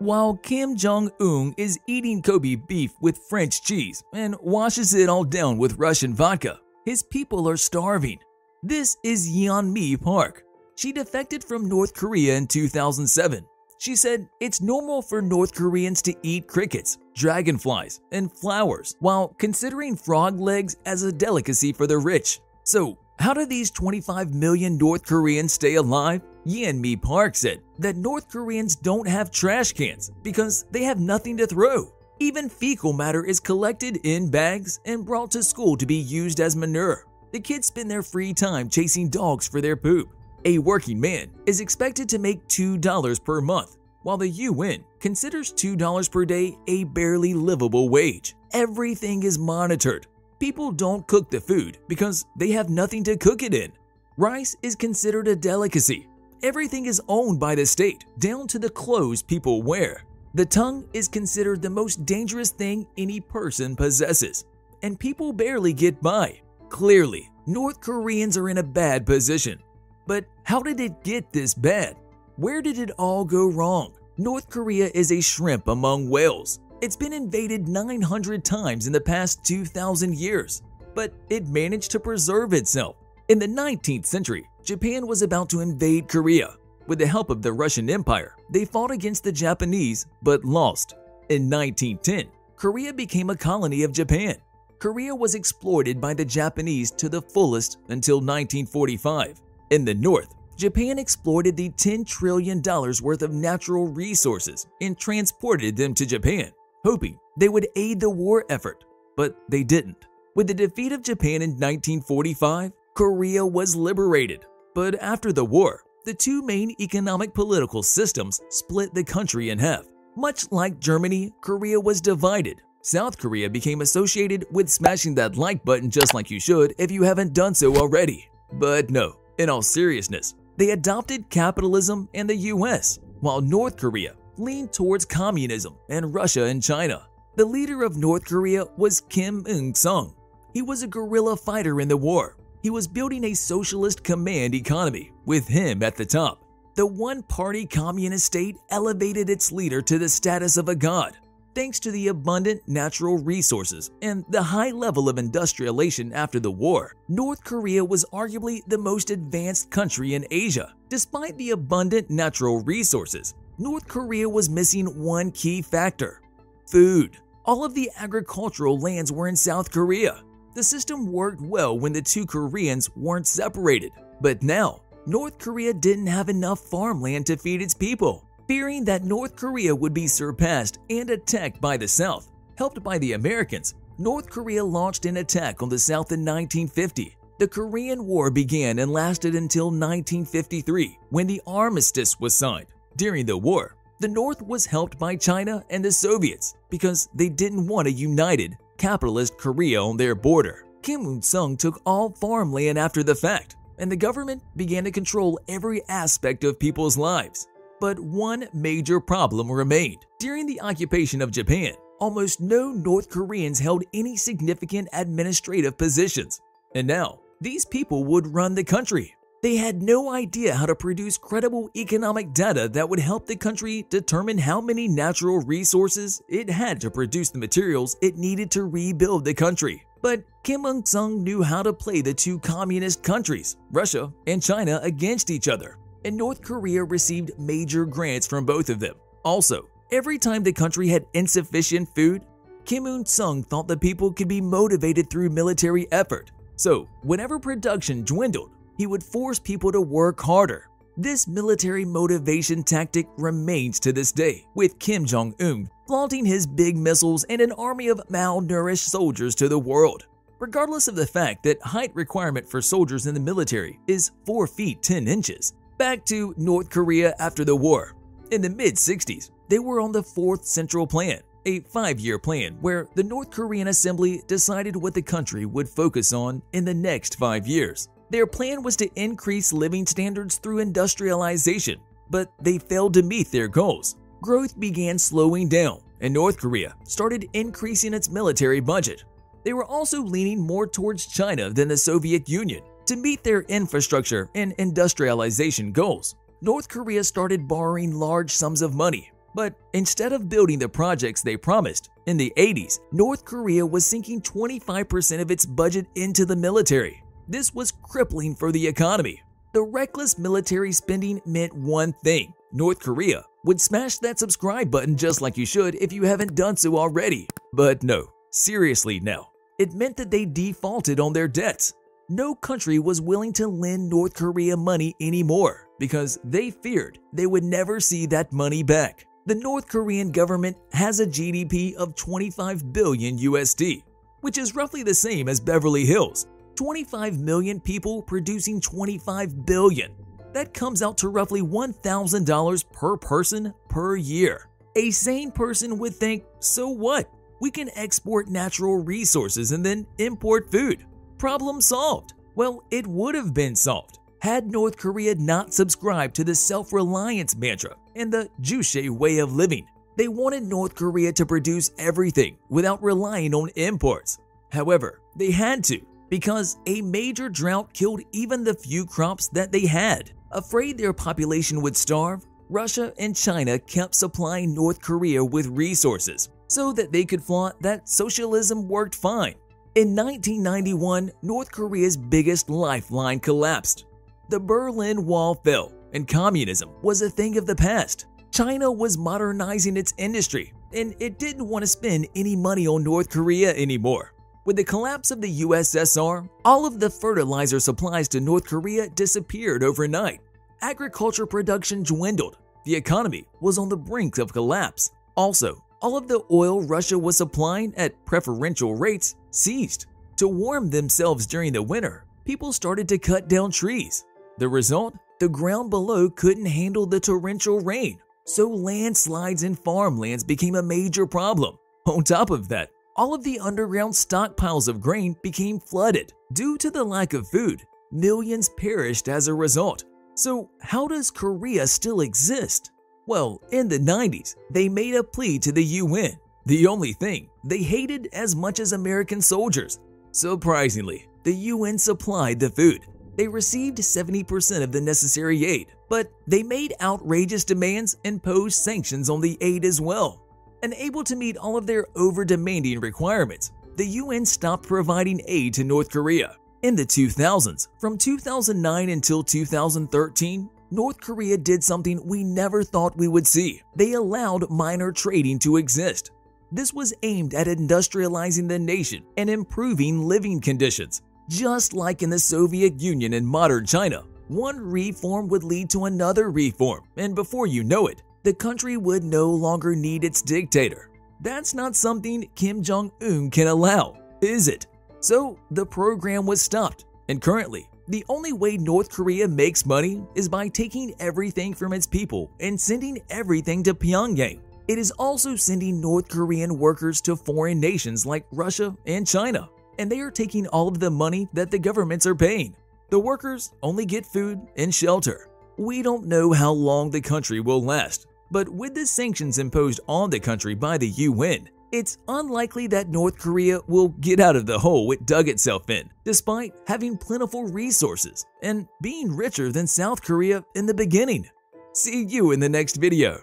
While Kim Jong-un is eating Kobe beef with French cheese and washes it all down with Russian vodka, his people are starving. This is Yeonmi Park. She defected from North Korea in 2007. She said it's normal for North Koreans to eat crickets, dragonflies, and flowers while considering frog legs as a delicacy for the rich. So, how do these 25 million North Koreans stay alive? Yeonmi Park said that North Koreans don't have trash cans because they have nothing to throw. Even fecal matter is collected in bags and brought to school to be used as manure. The kids spend their free time chasing dogs for their poop. A working man is expected to make $2 per month, while the UN considers $2 per day a barely livable wage. Everything is monitored. People don't cook the food because they have nothing to cook it in. Rice is considered a delicacy. Everything is owned by the state, down to the clothes people wear. The tongue is considered the most dangerous thing any person possesses, and people barely get by. Clearly, North Koreans are in a bad position. But how did it get this bad? Where did it all go wrong? North Korea is a shrimp among whales. It's been invaded 900 times in the past 2,000 years, but it managed to preserve itself. In the 19th century, Japan was about to invade Korea. With the help of the Russian Empire, they fought against the Japanese but lost. In 1910, Korea became a colony of Japan. Korea was exploited by the Japanese to the fullest until 1945. In the north, Japan exploited the $10 trillion worth of natural resources and transported them to Japan, hoping they would aid the war effort, but they didn't. With the defeat of Japan in 1945, Korea was liberated. But after the war, the two main economic political systems split the country in half. Much like Germany, Korea was divided. South Korea became associated with smashing that like button just like you should if you haven't done so already. But no. In all seriousness, they adopted capitalism and the US, while North Korea leaned towards communism and Russia and China. The leader of North Korea was Kim Jong-un. He was a guerrilla fighter in the war. He was building a socialist command economy with him at the top. The one-party communist state elevated its leader to the status of a god. Thanks to the abundant natural resources and the high level of industrialization after the war, North Korea was arguably the most advanced country in Asia. Despite the abundant natural resources, North Korea was missing one key factor: food. All of the agricultural lands were in South Korea. The system worked well when the two Koreans weren't separated. But now, North Korea didn't have enough farmland to feed its people. Fearing that North Korea would be surpassed and attacked by the South, helped by the Americans, North Korea launched an attack on the South in 1950. The Korean War began and lasted until 1953, when the armistice was signed. During the war, the North was helped by China and the Soviets because they didn't want a united, capitalist Korea on their border. Kim Il-sung took all farmland after the fact, and the government began to control every aspect of people's lives. But one major problem remained. During the occupation of Japan, almost no North Koreans held any significant administrative positions. And now, these people would run the country. They had no idea how to produce credible economic data that would help the country determine how many natural resources it had to produce the materials it needed to rebuild the country. But Kim Il-sung knew how to play the two communist countries, Russia and China, against each other. And North Korea received major grants from both of them. Also, every time the country had insufficient food, Kim Il-sung thought the people could be motivated through military effort. So, whenever production dwindled, he would force people to work harder. This military motivation tactic remains to this day, with Kim Jong-un flaunting his big missiles and an army of malnourished soldiers to the world. Regardless of the fact that height requirement for soldiers in the military is 4 feet 10 inches. Back to North Korea after the war. In the mid-60s, they were on the 4th Central Plan, a 5-year plan where the North Korean Assembly decided what the country would focus on in the next 5 years. Their plan was to increase living standards through industrialization, but they failed to meet their goals. Growth began slowing down, and North Korea started increasing its military budget. They were also leaning more towards China than the Soviet Union. To meet their infrastructure and industrialization goals, North Korea started borrowing large sums of money. But instead of building the projects they promised, in the 80s, North Korea was sinking 25% of its budget into the military. This was crippling for the economy. The reckless military spending meant one thing: North Korea would smash that subscribe button just like you should if you haven't done so already. But no, seriously now. It meant that they defaulted on their debts. No country was willing to lend North Korea money anymore because they feared they would never see that money back. The North Korean government has a GDP of 25 billion USD, which is roughly the same as Beverly Hills. 25 million people producing 25 billion. That comes out to roughly $1,000 per person per year. A sane person would think, so what? We can export natural resources and then import food. Problem solved. Well, it would have been solved had North Korea not subscribed to the self-reliance mantra and the Juche way of living. They wanted North Korea to produce everything without relying on imports. However, they had to, because a major drought killed even the few crops that they had. Afraid their population would starve, Russia and China kept supplying North Korea with resources so that they could flaunt that socialism worked fine. In 1991, North Korea's biggest lifeline collapsed. The Berlin Wall fell, and communism was a thing of the past. China was modernizing its industry, and it didn't want to spend any money on North Korea anymore. With the collapse of the USSR, all of the fertilizer supplies to North Korea disappeared overnight. Agriculture production dwindled. The economy was on the brink of collapse. Also, all of the oil Russia was supplying at preferential rates ceased. To warm themselves during the winter, people started to cut down trees. The result? The ground below couldn't handle the torrential rain, so landslides in farmlands became a major problem. On top of that, all of the underground stockpiles of grain became flooded. Due to the lack of food, millions perished as a result. So how does Korea still exist? Well, in the 90s, they made a plea to the UN. The only thing they hated as much as American soldiers. Surprisingly, the UN supplied the food. They received 70% of the necessary aid, but they made outrageous demands and imposed sanctions on the aid as well. Unable to meet all of their over-demanding requirements, the UN stopped providing aid to North Korea. In the 2000s, from 2009 until 2013, North Korea did something we never thought we would see. They allowed minor trading to exist. This was aimed at industrializing the nation and improving living conditions. Just like in the Soviet Union and modern China, one reform would lead to another reform, and before you know it, the country would no longer need its dictator. That's not something Kim Jong-un can allow, is it? So the program was stopped, and currently, the only way North Korea makes money is by taking everything from its people and sending everything to Pyongyang. It is also sending North Korean workers to foreign nations like Russia and China, and they are taking all of the money that the governments are paying. The workers only get food and shelter. We don't know how long the country will last, but with the sanctions imposed on the country by the UN, it's unlikely that North Korea will get out of the hole it dug itself in, despite having plentiful resources and being richer than South Korea in the beginning. See you in the next video.